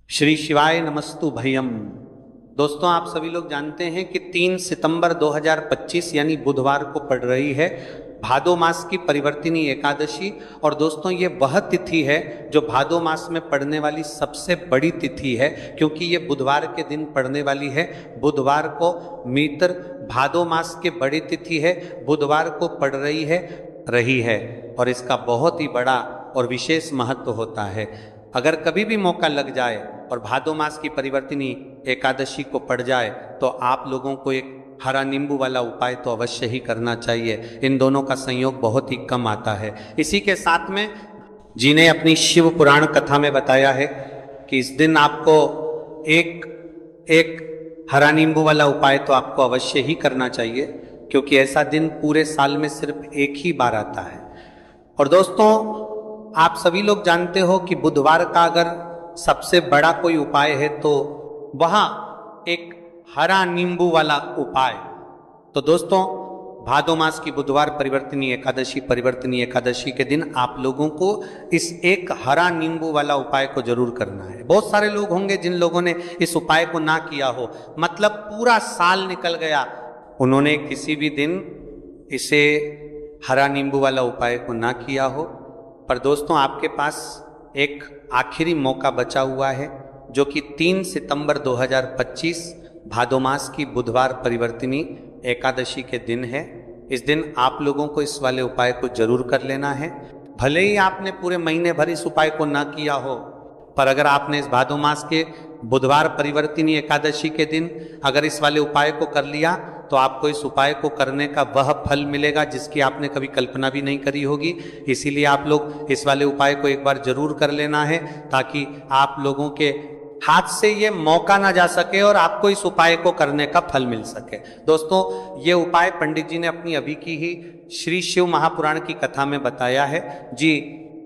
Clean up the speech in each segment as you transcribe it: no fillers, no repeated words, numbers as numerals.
श्री शिवाय नमस्तु भयम। दोस्तों, आप सभी लोग जानते हैं कि 3 सितंबर 2025 यानी बुधवार को पड़ रही है भादो मास की परिवर्तिनी एकादशी। और दोस्तों, ये वह तिथि है जो भादो मास में पड़ने वाली सबसे बड़ी तिथि है, क्योंकि ये बुधवार के दिन पड़ने वाली है। बुधवार को मित्र भादो मास की बड़ी तिथि है, बुधवार को पड़ रही है और इसका बहुत ही बड़ा और विशेष महत्व होता है। अगर कभी भी मौका लग जाए और भादो मास की परिवर्तिनी एकादशी को पड़ जाए तो आप लोगों को एक हरा नींबू वाला उपाय तो अवश्य ही करना चाहिए। इन दोनों का संयोग बहुत ही कम आता है। इसी के साथ में जिन्हें अपनी शिव पुराण कथा में बताया है कि इस दिन आपको एक हरा नींबू वाला उपाय तो आपको अवश्य ही करना चाहिए, क्योंकि ऐसा दिन पूरे साल में सिर्फ एक ही बार आता है। और दोस्तों, आप सभी लोग जानते हो कि बुधवार का अगर सबसे बड़ा कोई उपाय है तो वह एक हरा नींबू वाला उपाय। तो दोस्तों, भादो मास की बुधवार परिवर्तिनी एकादशी के दिन आप लोगों को इस एक हरा नींबू वाला उपाय को जरूर करना है। बहुत सारे लोग होंगे जिन लोगों ने इस उपाय को ना किया हो, मतलब पूरा साल निकल गया, उन्होंने किसी भी दिन इसे हरा नींबू वाला उपाय को ना किया हो। पर दोस्तों, आपके पास एक आखिरी मौका बचा हुआ है, जो कि 3 सितंबर 2025 भादो मास की बुधवार परिवर्तिनी एकादशी के दिन है। इस दिन आप लोगों को इस वाले उपाय को जरूर कर लेना है। भले ही आपने पूरे महीने भर इस उपाय को ना किया हो, पर अगर आपने इस भादो मास के बुधवार परिवर्तिनी एकादशी के दिन अगर इस वाले उपाय को कर लिया तो आपको इस उपाय को करने का वह फल मिलेगा जिसकी आपने कभी कल्पना भी नहीं करी होगी। इसीलिए आप लोग इस वाले उपाय को एक बार जरूर कर लेना है, ताकि आप लोगों के हाथ से ये मौका ना जा सके और आपको इस उपाय को करने का फल मिल सके। दोस्तों, ये उपाय पंडित जी ने अपनी अभी की ही श्री शिव महापुराण की कथा में बताया है जी।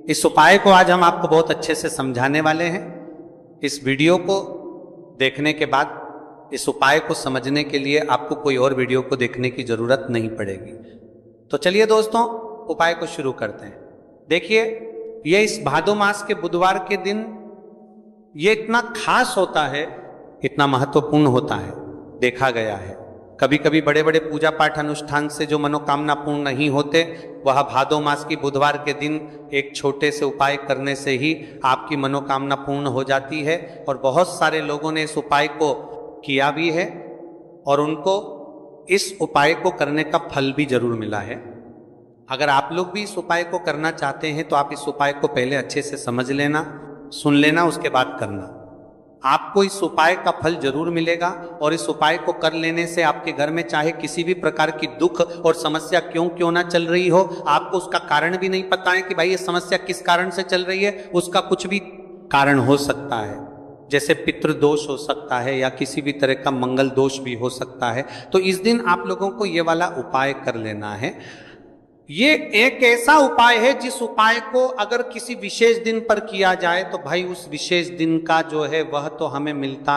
इस उपाय को आज हम आपको बहुत अच्छे से समझाने वाले हैं। इस वीडियो को देखने के बाद इस उपाय को समझने के लिए आपको कोई और वीडियो को देखने की जरूरत नहीं पड़ेगी। तो चलिए दोस्तों, उपाय को शुरू करते हैं। देखिए, ये इस भादो मास के बुधवार के दिन ये इतना खास होता है, इतना महत्वपूर्ण होता है, देखा गया है। कभी कभी बड़े बड़े पूजा पाठ अनुष्ठान से जो मनोकामना पूर्ण नहीं होते, वह भादो मास की बुधवार के दिन एक छोटे से उपाय करने से ही आपकी मनोकामना पूर्ण हो जाती है। और बहुत सारे लोगों ने इस उपाय को किया भी है और उनको इस उपाय को करने का फल भी जरूर मिला है। अगर आप लोग भी इस उपाय को करना चाहते हैं तो आप इस उपाय को पहले अच्छे से समझ लेना, सुन लेना, उसके बाद करना। आपको इस उपाय का फल जरूर मिलेगा और इस उपाय को कर लेने से आपके घर में चाहे किसी भी प्रकार की दुख और समस्या क्यों ना चल रही हो, आपको उसका कारण भी नहीं पता है कि भाई ये समस्या किस कारण से चल रही है, उसका कुछ भी कारण हो सकता है। जैसे पितृदोष हो सकता है या किसी भी तरह का मंगल दोष भी हो सकता है। तो इस दिन आप लोगों को ये वाला उपाय कर लेना है। ये एक ऐसा उपाय है जिस उपाय को अगर किसी विशेष दिन पर किया जाए तो भाई उस विशेष दिन का जो है वह तो हमें मिलता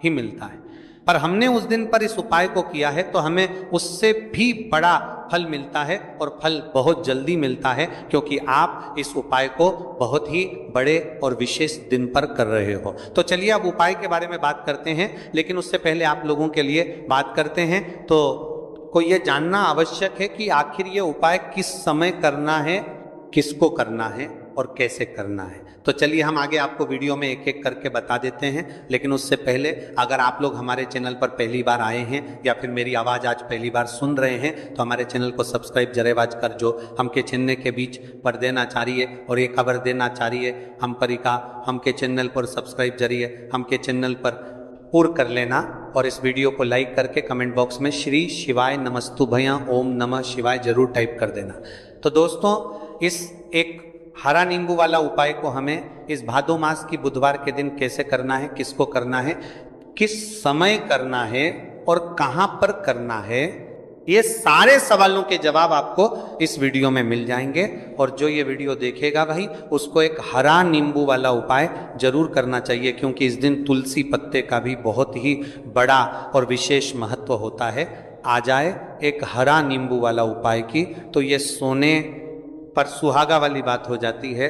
ही मिलता है। पर हमने उस दिन पर इस उपाय को किया है तो हमें उससे भी बड़ा फल मिलता है, और फल बहुत जल्दी मिलता है, क्योंकि आप इस उपाय को बहुत ही बड़े और विशेष दिन पर कर रहे हो। तो चलिए अब उपाय के बारे में बात करते हैं, लेकिन उससे पहले आप लोगों के लिए बात करते हैं तो को ये जानना आवश्यक है कि आखिर ये उपाय किस समय करना है, किसको करना है और कैसे करना है। तो चलिए हम आगे आपको वीडियो में एक एक करके बता देते हैं। लेकिन उससे पहले अगर आप लोग हमारे चैनल पर पहली बार आए हैं या फिर मेरी आवाज़ आज पहली बार सुन रहे हैं तो हमारे चैनल को सब्सक्राइब जरेवाज कर जो हमके चैनल के बीच पर देना चाहिए और एक खबर देना चाहिए हम परिका हमके चैनल पर सब्सक्राइब जरिए हमके चैनल पर पूर्ण कर लेना। और इस वीडियो को लाइक करके कमेंट बॉक्स में श्री शिवाय नमस्तु भैया ओम नमः शिवाय जरूर टाइप कर देना। तो दोस्तों, इस एक हरा नींबू वाला उपाय को हमें इस भादो मास की बुधवार के दिन कैसे करना है, किसको करना है, किस समय करना है और कहां पर करना है, ये सारे सवालों के जवाब आपको इस वीडियो में मिल जाएंगे। और जो ये वीडियो देखेगा भाई उसको एक हरा नींबू वाला उपाय जरूर करना चाहिए, क्योंकि इस दिन तुलसी पत्ते का भी बहुत ही बड़ा और विशेष महत्व होता है। आ जाए एक हरा नींबू वाला उपाय की तो ये सोने पर सुहागा वाली बात हो जाती है।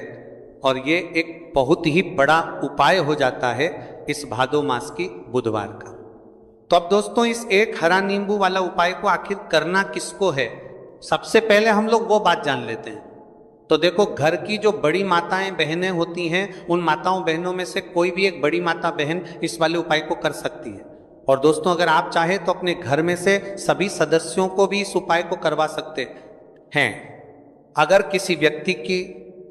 और ये एक बहुत ही बड़ा उपाय हो जाता है इस भादो मास की बुधवार का। तो अब दोस्तों इस एक हरा नींबू वाला उपाय को आखिर करना किसको है, सबसे पहले हम लोग वो बात जान लेते हैं। तो देखो, घर की जो बड़ी माताएं बहनें होती हैं, उन माताओं बहनों में से कोई भी एक बड़ी माता बहन इस वाले उपाय को कर सकती है। और दोस्तों अगर आप चाहें तो अपने घर में से सभी सदस्यों को भी इस उपाय को करवा सकते हैं। अगर किसी व्यक्ति की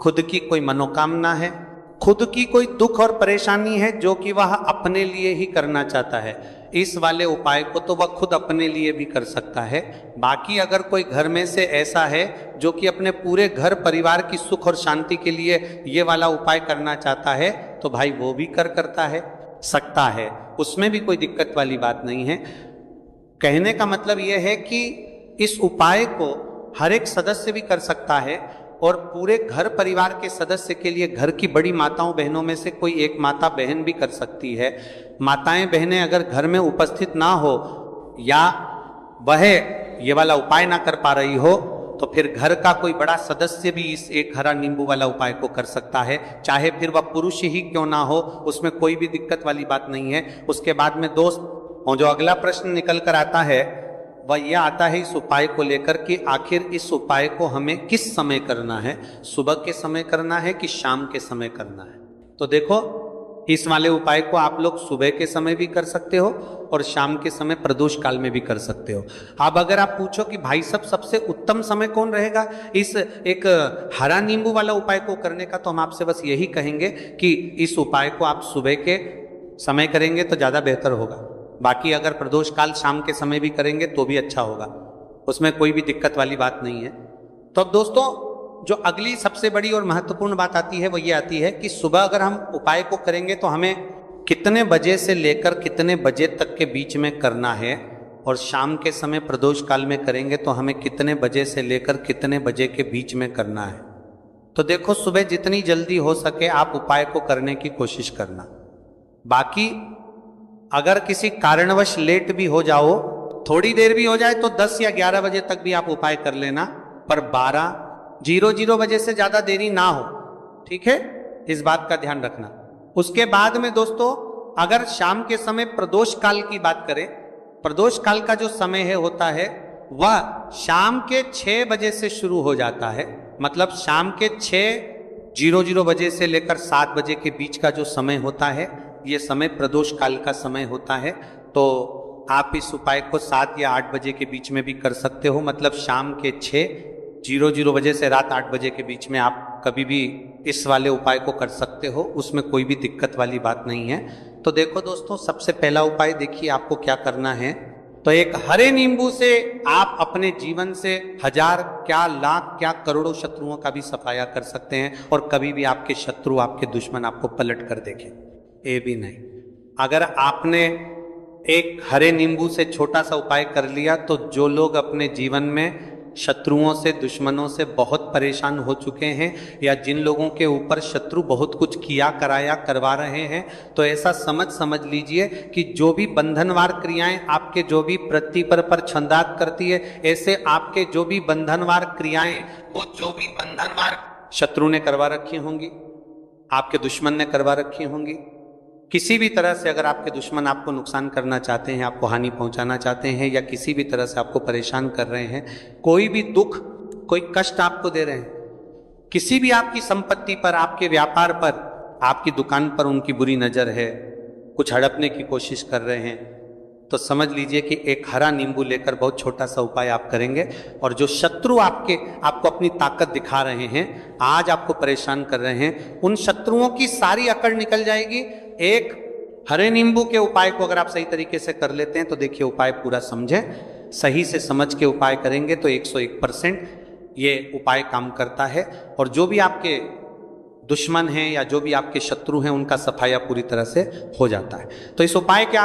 खुद की कोई मनोकामना है, खुद की कोई दुख और परेशानी है जो कि वह अपने लिए ही करना चाहता है, इस वाले उपाय को तो वह खुद अपने लिए भी कर सकता है। बाकी अगर कोई घर में से ऐसा है जो कि अपने पूरे घर परिवार की सुख और शांति के लिए ये वाला उपाय करना चाहता है, तो भाई वो भी करता है, उसमें भी कोई दिक्कत वाली बात नहीं है। कहने का मतलब यह है कि इस उपाय को हर एक सदस्य भी कर सकता है और पूरे घर परिवार के सदस्य के लिए घर की बड़ी माताओं बहनों में से कोई एक माता बहन भी कर सकती है। माताएं बहनें अगर घर में उपस्थित ना हो या वह ये वाला उपाय ना कर पा रही हो, तो फिर घर का कोई बड़ा सदस्य भी इस एक हरा नींबू वाला उपाय को कर सकता है, चाहे फिर वह पुरुष ही क्यों ना हो, उसमें कोई भी दिक्कत वाली बात नहीं है। उसके बाद में दोस्त, और जो अगला प्रश्न निकल कर आता है वह यह आता है इस उपाय को लेकर कि आखिर इस उपाय को हमें किस समय करना है, सुबह के समय करना है कि शाम के समय करना है। तो देखो, इस वाले उपाय को आप लोग सुबह के समय भी कर सकते हो और शाम के समय प्रदोष काल में भी कर सकते हो। अब अगर आप पूछो कि भाई साहब सबसे उत्तम समय कौन रहेगा इस एक हरा नींबू वाला उपाय को करने का, तो हम आपसे बस यही कहेंगे कि इस उपाय को आप सुबह के समय करेंगे तो ज़्यादा बेहतर होगा। बाकी अगर प्रदोष काल शाम के समय भी करेंगे तो भी अच्छा होगा, उसमें कोई भी दिक्कत वाली बात नहीं है। तो अब दोस्तों जो अगली सबसे बड़ी और महत्वपूर्ण बात आती है वो ये आती है कि सुबह अगर हम उपाय को करेंगे तो हमें कितने बजे से लेकर कितने बजे तक के बीच में करना है, और शाम के समय प्रदोष काल में करेंगे तो हमें कितने बजे से लेकर कितने बजे के बीच में करना है। तो देखो, सुबह जितनी जल्दी हो सके आप उपाय को करने की कोशिश करना। बाकी अगर किसी कारणवश लेट भी हो जाओ, थोड़ी देर भी हो जाए, तो 10 या 11 बजे तक भी आप उपाय कर लेना, पर 12:00 बजे से ज्यादा देरी ना हो, ठीक है, इस बात का ध्यान रखना। उसके बाद में दोस्तों अगर शाम के समय प्रदोष काल की बात करें, प्रदोष काल का जो समय है होता है वह शाम के 6 बजे से शुरू हो जाता है। मतलब शाम के 6:00 बजे से लेकर 7 बजे के बीच का जो समय होता है, ये समय प्रदोष काल का समय होता है। तो आप इस उपाय को 7 या 8 बजे के बीच में भी कर सकते हो। मतलब शाम के 6:00 बजे से रात 8 बजे के बीच में आप कभी भी इस वाले उपाय को कर सकते हो, उसमें कोई भी दिक्कत वाली बात नहीं है। तो देखो दोस्तों, सबसे पहला उपाय देखिए आपको क्या करना है। तो एक हरे नींबू से आप अपने जीवन से 1000 क्या लाख क्या करोड़ों शत्रुओं का भी सफाया कर सकते हैं, और कभी भी आपके शत्रु आपके दुश्मन आपको पलट कर देखें ये भी नहीं। अगर आपने एक हरे नींबू से छोटा सा उपाय कर लिया, तो जो लोग अपने जीवन में शत्रुओं से दुश्मनों से बहुत परेशान हो चुके हैं, या जिन लोगों के ऊपर शत्रु बहुत कुछ किया कराया करवा रहे हैं, तो ऐसा समझ लीजिए कि जो भी बंधनवार क्रियाएं आपके जो भी प्रतिपर पर छंदात करती है, ऐसे आपके जो भी बंधनवार क्रियाएं, वो जो भी बंधनवार शत्रु ने करवा रखी होंगी, आपके दुश्मन ने करवा रखी होंगी। किसी भी तरह से अगर आपके दुश्मन आपको नुकसान करना चाहते हैं, आपको हानि पहुंचाना चाहते हैं, या किसी भी तरह से आपको परेशान कर रहे हैं, कोई भी दुख कोई कष्ट आपको दे रहे हैं, किसी भी आपकी संपत्ति पर, आपके व्यापार पर, आपकी दुकान पर उनकी बुरी नजर है, कुछ हड़पने की कोशिश कर रहे हैं, तो समझ लीजिए कि एक हरा नींबू लेकर बहुत छोटा सा उपाय आप करेंगे, और जो शत्रु आपको अपनी ताकत दिखा रहे हैं, आज आपको परेशान कर रहे हैं, उन शत्रुओं की सारी अकड़ निकल जाएगी। एक हरे नींबू के उपाय को अगर आप सही तरीके से कर लेते हैं, तो देखिए उपाय पूरा समझें, सही से समझ के उपाय करेंगे तो 101% ये उपाय काम करता है, और जो भी आपके दुश्मन हैं या जो भी आपके शत्रु हैं, उनका सफाया पूरी तरह से हो जाता है। तो इस उपाय के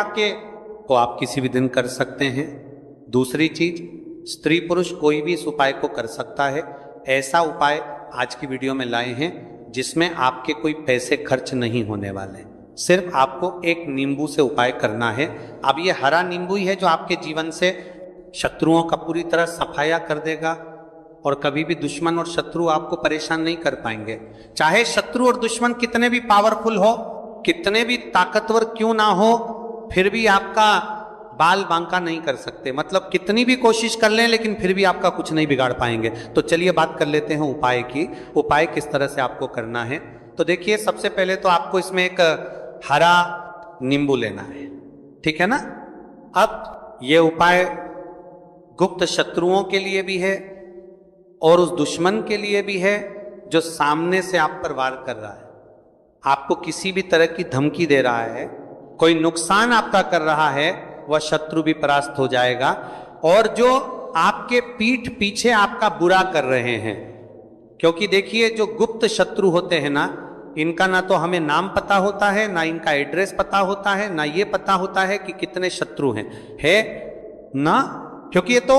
आप किसी भी दिन कर सकते हैं। दूसरी चीज, स्त्री पुरुष कोई भी इस उपाय को कर सकता है। ऐसा उपाय आज की वीडियो में लाए हैं जिसमें आपके कोई पैसे खर्च नहीं होने वाले, सिर्फ आपको एक नींबू से उपाय करना है। अब ये हरा नींबू ही है जो आपके जीवन से शत्रुओं का पूरी तरह सफाया कर देगा, और कभी भी दुश्मन और शत्रु आपको परेशान नहीं कर पाएंगे। चाहे शत्रु और दुश्मन कितने भी पावरफुल हो, कितने भी ताकतवर क्यों ना हो, फिर भी आपका बाल बांका नहीं कर सकते। मतलब कितनी भी कोशिश कर लें लेकिन फिर भी आपका कुछ नहीं बिगाड़ पाएंगे। तो चलिए बात कर लेते हैं उपाय की। उपाय किस तरह से आपको करना है। तो देखिए, सबसे पहले तो आपको इसमें एक हरा नींबू लेना है, ठीक है ना। अब ये उपाय गुप्त शत्रुओं के लिए भी है और उस दुश्मन के लिए भी है जो सामने से आप पर वार कर रहा है, आपको किसी भी तरह की धमकी दे रहा है, कोई नुकसान आपका कर रहा है, वह शत्रु भी परास्त हो जाएगा। और जो आपके पीठ पीछे आपका बुरा कर रहे हैं, क्योंकि देखिए जो गुप्त शत्रु होते हैं ना, इनका ना तो हमें नाम पता होता है, ना इनका एड्रेस पता होता है, ना ये पता होता है कि कितने शत्रु हैं, है ना। क्योंकि ये तो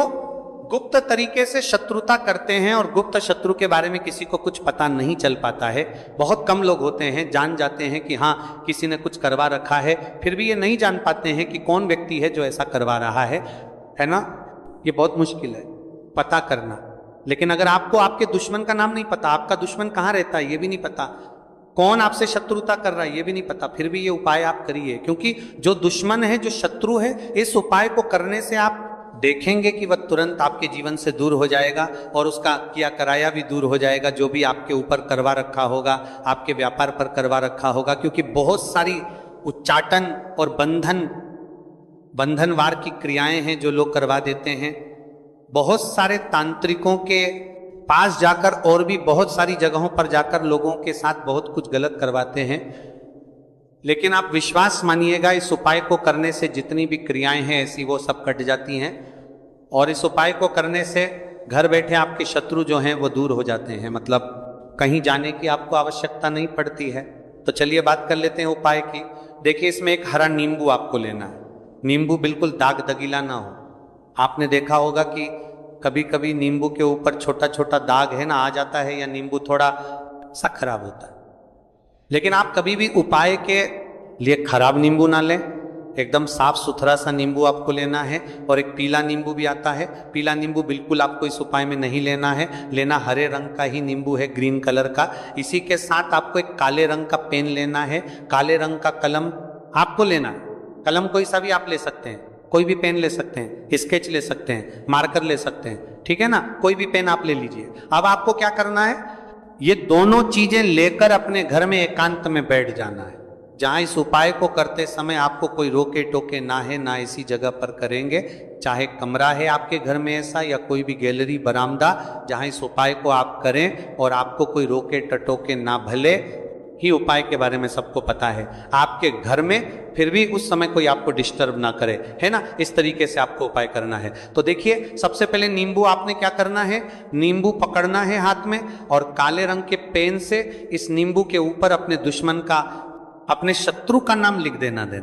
गुप्त तरीके से शत्रुता करते हैं और गुप्त शत्रु के बारे में किसी को कुछ पता नहीं चल पाता है। बहुत कम लोग होते हैं जान जाते हैं कि हाँ किसी ने कुछ करवा रखा है, फिर भी ये नहीं जान पाते हैं कि कौन व्यक्ति है जो ऐसा करवा रहा है ना। ये बहुत मुश्किल है पता करना। लेकिन अगर आपको आपके दुश्मन का नाम नहीं पता, आपका दुश्मन कहाँ रहता है ये भी नहीं पता, कौन आपसे शत्रुता कर रहा है ये भी नहीं पता, फिर भी ये उपाय आप करिए। क्योंकि जो दुश्मन है, जो शत्रु है, इस उपाय को करने से आप देखेंगे कि वह तुरंत आपके जीवन से दूर हो जाएगा और उसका किया कराया भी दूर हो जाएगा, जो भी आपके ऊपर करवा रखा होगा, आपके व्यापार पर करवा रखा होगा। क्योंकि बहुत सारी उच्चाटन और बंधनवार की क्रियाएं हैं जो लोग करवा देते हैं। बहुत सारे तांत्रिकों के पास जाकर और भी बहुत सारी जगहों पर जाकर लोगों के साथ बहुत कुछ गलत करवाते हैं। लेकिन आप विश्वास मानिएगा, इस उपाय को करने से जितनी भी क्रियाएं हैं ऐसी वो सब कट जाती हैं और इस उपाय को करने से घर बैठे आपके शत्रु जो हैं वो दूर हो जाते हैं। मतलब कहीं जाने की आपको आवश्यकता नहीं पड़ती है। तो चलिए बात कर लेते हैं उपाय की। देखिए, इसमें एक हरा नींबू आपको लेना है। नींबू बिल्कुल दाग दगीला ना हो। आपने देखा होगा कि कभी कभी नींबू के ऊपर छोटा छोटा दाग है ना आ जाता है, या नींबू थोड़ा सा खराब होता है। लेकिन आप कभी भी उपाय के लिए खराब नींबू ना लें, एकदम साफ सुथरा सा नींबू आपको लेना है। और एक पीला नींबू भी आता है, पीला नींबू बिल्कुल आपको इस उपाय में नहीं लेना है, लेना हरे रंग का ही नींबू है, ग्रीन कलर का। इसी के साथ आपको एक काले रंग का पेन लेना है, काले रंग का कलम आपको लेना है। कलम कोई सा भी आप ले सकते हैं, कोई भी पेन ले सकते हैं, स्केच ले सकते हैं, मार्कर ले सकते हैं, ठीक है ना। कोई भी पेन आप ले लीजिए। अब आपको क्या करना है, ये दोनों चीजें लेकर अपने घर में एकांत में बैठ जाना है, जहां इस उपाय को करते समय आपको कोई रोके टोके ना है, ना इसी जगह पर करेंगे। चाहे कमरा है आपके घर में ऐसा, या कोई भी गैलरी बरामदा, जहां इस उपाय को आप करें और आपको कोई रोके टटोके ना। भले ही उपाय के बारे में सबको पता है आपके घर में, फिर भी उस समय कोई आपको डिस्टर्ब ना करे, है ना। इस तरीके से आपको उपाय करना है। तो देखिए, सबसे पहले नींबू आपने क्या करना है, नींबू पकड़ना है हाथ में और काले रंग के पेन से इस नींबू के ऊपर अपने दुश्मन का, अपने शत्रु का नाम लिख देना है।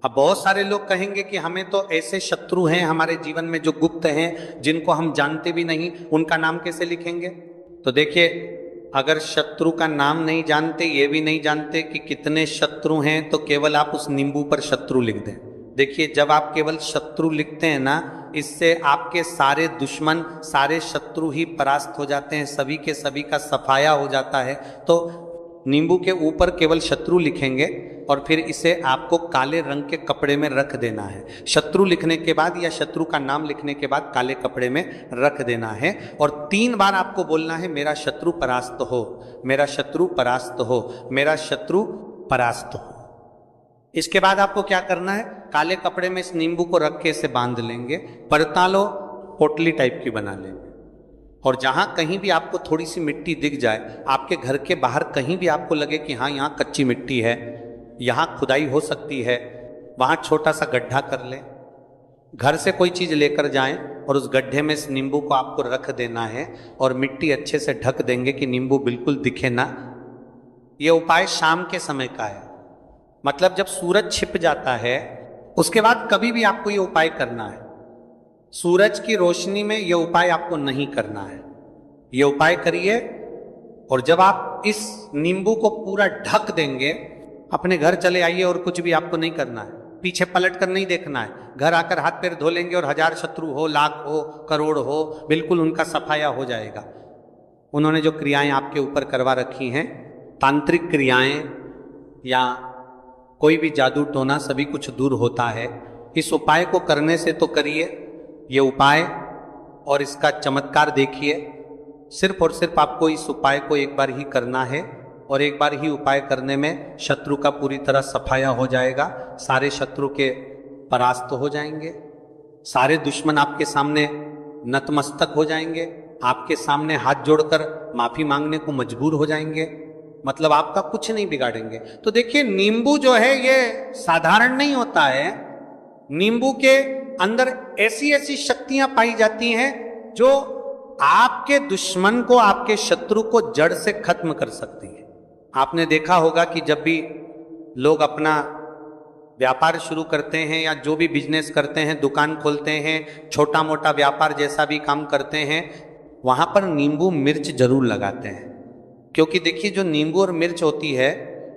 अब बहुत सारे लोग कहेंगे कि हमें तो ऐसे शत्रु हैं हमारे जीवन में जो गुप्त हैं, जिनको हम जानते भी नहीं, उनका नाम कैसे लिखेंगे। तो देखिए, अगर शत्रु का नाम नहीं जानते, ये भी नहीं जानते कि कितने शत्रु हैं, तो केवल आप उस नींबू पर शत्रु लिख दें। देखिए, जब आप केवल शत्रु लिखते हैं ना, इससे आपके सारे दुश्मन, सारे शत्रु ही परास्त हो जाते हैं, सभी के सभी का सफाया हो जाता है। तो नींबू के ऊपर केवल शत्रु लिखेंगे और फिर इसे आपको काले रंग के कपड़े में रख देना है। शत्रु लिखने के बाद या शत्रु का नाम लिखने के बाद काले कपड़े में रख देना है और 3 बार आपको बोलना है, मेरा शत्रु परास्त हो, मेरा शत्रु परास्त हो, मेरा शत्रु परास्त हो। इसके बाद आपको क्या करना है, काले कपड़े में इस नींबू को रख के इसे बांध लेंगे, परतालो पोटली टाइप की बना लेंगे। और जहां कहीं भी आपको थोड़ी सी मिट्टी दिख जाए, आपके घर के बाहर कहीं भी आपको लगे कि हाँ यहाँ कच्ची मिट्टी है, यहाँ खुदाई हो सकती है, वहाँ छोटा सा गड्ढा कर लें। घर से कोई चीज़ लेकर जाएं और उस गड्ढे में इस नींबू को आपको रख देना है और मिट्टी अच्छे से ढक देंगे कि नींबू बिल्कुल दिखे ना। ये उपाय शाम के समय का है, मतलब जब सूरज छिप जाता है उसके बाद कभी भी आपको ये उपाय करना है। सूरज की रोशनी में यह उपाय आपको नहीं करना है। यह उपाय करिए और जब आप इस नींबू को पूरा ढक देंगे, अपने घर चले आइए और कुछ भी आपको नहीं करना है। पीछे पलट कर नहीं देखना है। घर आकर हाथ पैर धो लेंगे और 1000 शत्रु हो, लाख हो, करोड़ हो, बिल्कुल उनका सफाया हो जाएगा। उन्होंने जो क्रियाएं आपके ऊपर करवा रखी हैं, तांत्रिक क्रियाएं या कोई भी जादू टोना, सभी कुछ दूर होता है। इस उपाय को करने से तो करिए ये उपाय और इसका चमत्कार देखिए। सिर्फ और सिर्फ आपको इस उपाय को एक बार ही करना है और एक बार ही उपाय करने में शत्रु का पूरी तरह सफाया हो जाएगा। सारे शत्रु के परास्त हो जाएंगे, सारे दुश्मन आपके सामने नतमस्तक हो जाएंगे, आपके सामने हाथ जोड़कर माफी मांगने को मजबूर हो जाएंगे। मतलब आपका कुछ नहीं बिगाड़ेंगे। तो देखिए, नींबू जो है ये साधारण नहीं होता है। नींबू के अंदर ऐसी ऐसी शक्तियां पाई जाती हैं जो आपके दुश्मन को, आपके शत्रु को जड़ से खत्म कर सकती है। आपने देखा होगा कि जब भी लोग अपना व्यापार शुरू करते हैं या जो भी बिजनेस करते हैं, दुकान खोलते हैं, छोटा मोटा व्यापार जैसा भी काम करते हैं, वहां पर नींबू मिर्च जरूर लगाते हैं। क्योंकि देखिए, जो नींबू और मिर्च होती है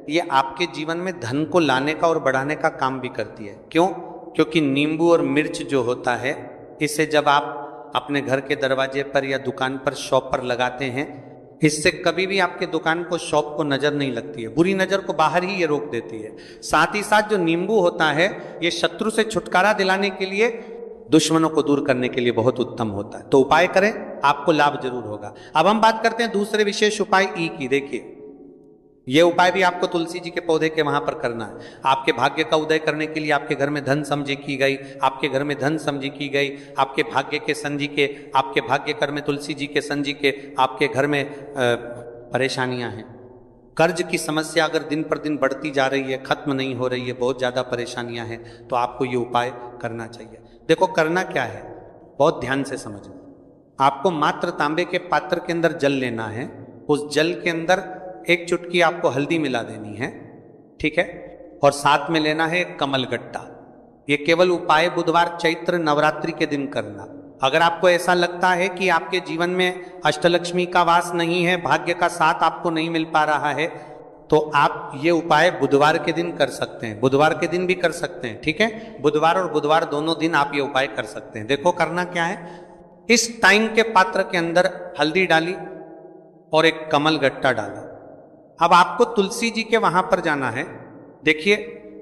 ये आपके जीवन में धन को लाने का और बढ़ाने का काम भी करती है। क्यों? क्योंकि नींबू और मिर्च जो होता है, इसे जब आप अपने घर के दरवाजे पर या दुकान पर, शॉप पर लगाते हैं, इससे कभी भी आपके दुकान को, शॉप को नजर नहीं लगती है। बुरी नजर को बाहर ही ये रोक देती है। साथ ही साथ जो नींबू होता है ये शत्रु से छुटकारा दिलाने के लिए, दुश्मनों को दूर करने के लिए बहुत उत्तम होता है। तो उपाय करें, आपको लाभ जरूर होगा। अब हम बात करते हैं दूसरे विशेष उपाय ई की। देखिए, यह उपाय भी आपको तुलसी जी के पौधे के वहां पर करना है। आपके भाग्य का उदय करने के लिए आपके घर में धन समझी की गई, आपके घर में धन समझी की गई, आपके भाग्य के संजी के, आपके भाग्य कर में तुलसी जी के संजी के, आपके घर में परेशानियां हैं। कर्ज की समस्या अगर दिन पर दिन बढ़ती जा रही है, खत्म नहीं हो रही है, बहुत ज्यादा परेशानियां हैं, तो आपको ये उपाय करना चाहिए। देखो, करना क्या है, बहुत ध्यान से समझना। आपको मात्र तांबे के पात्र के अंदर जल लेना है। उस जल के अंदर एक चुटकी आपको हल्दी मिला देनी है, ठीक है, और साथ में लेना है एक कमल गट्टा। ये केवल उपाय बुधवार चैत्र नवरात्रि के दिन करना। अगर आपको ऐसा लगता है कि आपके जीवन में अष्टलक्ष्मी का वास नहीं है, भाग्य का साथ आपको नहीं मिल पा रहा है, तो आप ये उपाय बुधवार के दिन कर सकते हैं। बुधवार के दिन भी कर सकते हैं, ठीक है। बुधवार और बुधवार दोनों दिन आप ये उपाय कर सकते हैं। देखो, करना क्या है, इस टाइम के पात्र के अंदर हल्दी डाली और एक कमल गट्टा डाला। अब आपको तुलसी जी के वहां पर जाना है। देखिए,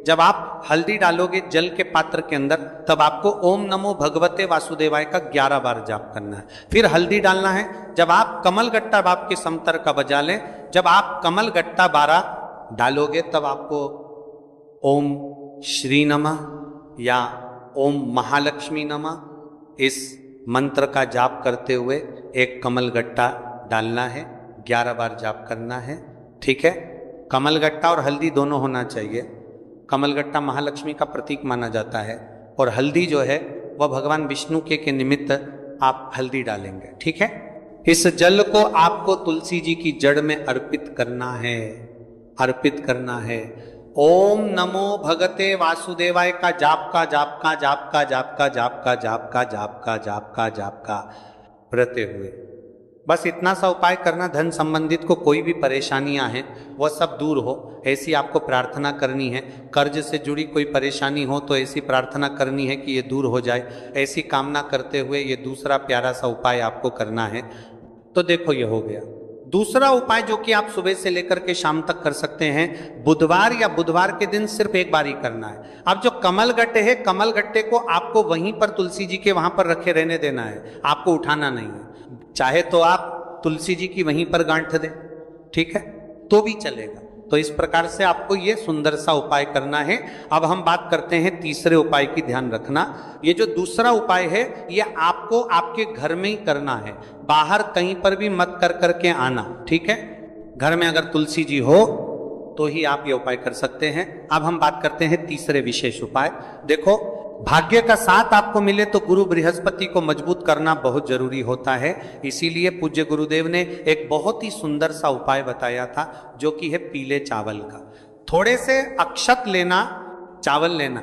जब आप हल्दी डालोगे जल के पात्र के अंदर, तब आपको ओम नमो भगवते वासुदेवाय का 11 बार जाप करना है। फिर हल्दी डालना है। जब आप कमल गट्टा बाप के समतर का बजा लें, जब आप कमल गट्टा 12 डालोगे, तब आपको ओम श्री नमः या ओम महालक्ष्मी नमः इस मंत्र का जाप करते हुए एक कमल गट्टा डालना है, 11 बार जाप करना है, ठीक है। कमल गट्टा और हल्दी दोनों होना चाहिए। कमल गट्टा महालक्ष्मी का प्रतीक माना जाता है और हल्दी जो है वह भगवान विष्णु के निमित्त आप हल्दी डालेंगे, ठीक है। इस जल को आपको तुलसी जी की जड़ में अर्पित करना है, अर्पित करना है। ओम नमो भगते वासुदेवाय का जाप का जाप का जाप का जाप का जाप का जाप का जाप का जाप का जाप का करते हुए, बस इतना सा उपाय करना। धन संबंधित को कोई भी परेशानियां हैं वह सब दूर हो, ऐसी आपको प्रार्थना करनी है। कर्ज से जुड़ी कोई परेशानी हो तो ऐसी प्रार्थना करनी है कि ये दूर हो जाए। ऐसी कामना करते हुए ये दूसरा प्यारा सा उपाय आपको करना है। तो देखो, ये हो गया। दूसरा उपाय जो कि आप सुबह से लेकर के शाम तक कर सकते हैं, बुधवार या बुधवार के दिन सिर्फ एक बार ही करना है। अब जो कमल गट्टे है, कमल गट्टे को आपको वहीं पर तुलसी जी के वहां पर रखे रहने देना है, आपको उठाना नहीं है। चाहे तो आप तुलसी जी की वहीं पर गांठ दें, ठीक है, तो भी चलेगा। तो इस प्रकार से आपको ये सुंदर सा उपाय करना है। अब हम बात करते हैं तीसरे उपाय की। ध्यान रखना, ये जो दूसरा उपाय है ये आपको आपके घर में ही करना है, बाहर कहीं पर भी मत कर करके आना, ठीक है। घर में अगर तुलसी जी हो तो ही आप ये उपाय कर सकते हैं। अब हम बात करते हैं तीसरे विशेष उपाय। देखो, भाग्य का साथ आपको मिले तो गुरु बृहस्पति को मजबूत करना बहुत जरूरी होता है। इसीलिए पूज्य गुरुदेव ने एक बहुत ही सुंदर सा उपाय बताया था, जो कि है पीले चावल का। थोड़े से अक्षत लेना, चावल लेना।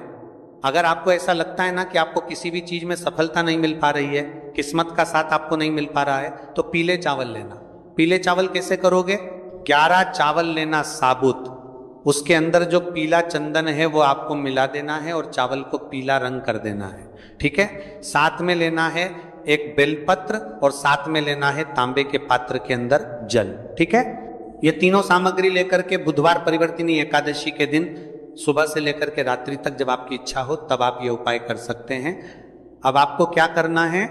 अगर आपको ऐसा लगता है ना कि आपको किसी भी चीज में सफलता नहीं मिल पा रही है, किस्मत का साथ आपको नहीं मिल पा रहा है, तो पीले चावल लेना। पीले चावल कैसे करोगे? 11 चावल लेना साबुत, उसके अंदर जो पीला चंदन है वो आपको मिला देना है और चावल को पीला रंग कर देना है। ठीक है, साथ में लेना है एक बेलपत्र और साथ में लेना है तांबे के पात्र के अंदर जल। ठीक है, ये तीनों सामग्री लेकर के बुधवार परिवर्तिनी एकादशी के दिन सुबह से लेकर के रात्रि तक जब आपकी इच्छा हो तब आप ये उपाय कर सकते हैं। अब आपको क्या करना है,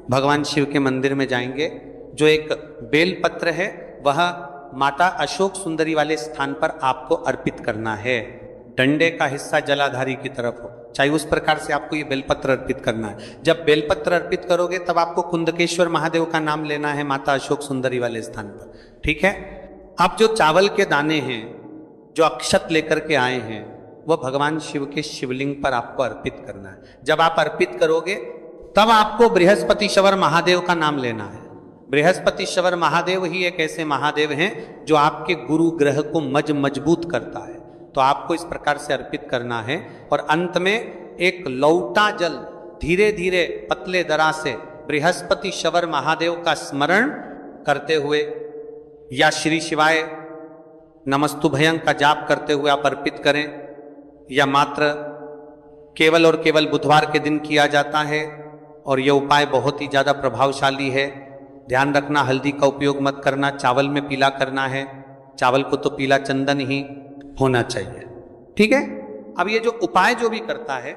भगवान शिव के मंदिर में जाएंगे, जो एक बेलपत्र है वह माता अशोक सुंदरी वाले स्थान पर आपको अर्पित करना है। डंडे का हिस्सा जलाधारी की तरफ हो, चाहे उस प्रकार से आपको ये बेलपत्र अर्पित करना है। जब बेलपत्र अर्पित करोगे तब आपको कुंदकेश्वर महादेव का नाम लेना है माता अशोक सुंदरी वाले स्थान पर। ठीक है, अब जो चावल के दाने हैं, जो अक्षत लेकर के आए हैं, वह भगवान शिव के शिवलिंग पर आपको अर्पित करना है। जब आप अर्पित करोगे तब आपको बृहस्पतिश्वर महादेव का नाम लेना है। बृहस्पतिश्वर महादेव ही एक ऐसे महादेव हैं जो आपके गुरु ग्रह को मजबूत करता है। तो आपको इस प्रकार से अर्पित करना है और अंत में एक लौटा जल धीरे धीरे पतले दरा से बृहस्पतिश्वर महादेव का स्मरण करते हुए या श्री शिवाय नमस्तुभयं का जाप करते हुए आप अर्पित करें, या मात्र केवल और केवल बुधवार के दिन किया जाता है। और यह उपाय बहुत ही ज्यादा प्रभावशाली है। ध्यान रखना, हल्दी का उपयोग मत करना, चावल में पीला करना है, चावल को तो पीला चंदन ही होना चाहिए। ठीक है, अब ये जो उपाय जो भी करता है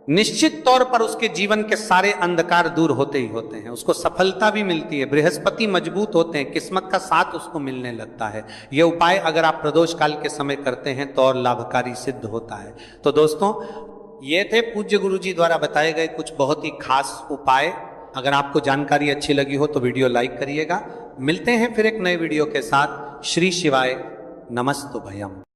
निश्चित तौर पर उसके जीवन के सारे अंधकार दूर होते ही होते हैं, उसको सफलता भी मिलती है, बृहस्पति मजबूत होते हैं, किस्मत का साथ उसको मिलने लगता है। यह उपाय अगर आप प्रदोष काल के समय करते हैं तो और लाभकारी सिद्ध होता है। तो दोस्तों, ये थे पूज्य गुरु जी द्वारा बताए गए कुछ बहुत ही खास उपाय। अगर आपको जानकारी अच्छी लगी हो तो वीडियो लाइक करिएगा। मिलते हैं फिर एक नए वीडियो के साथ। श्री शिवाय नमस्तुभयम्।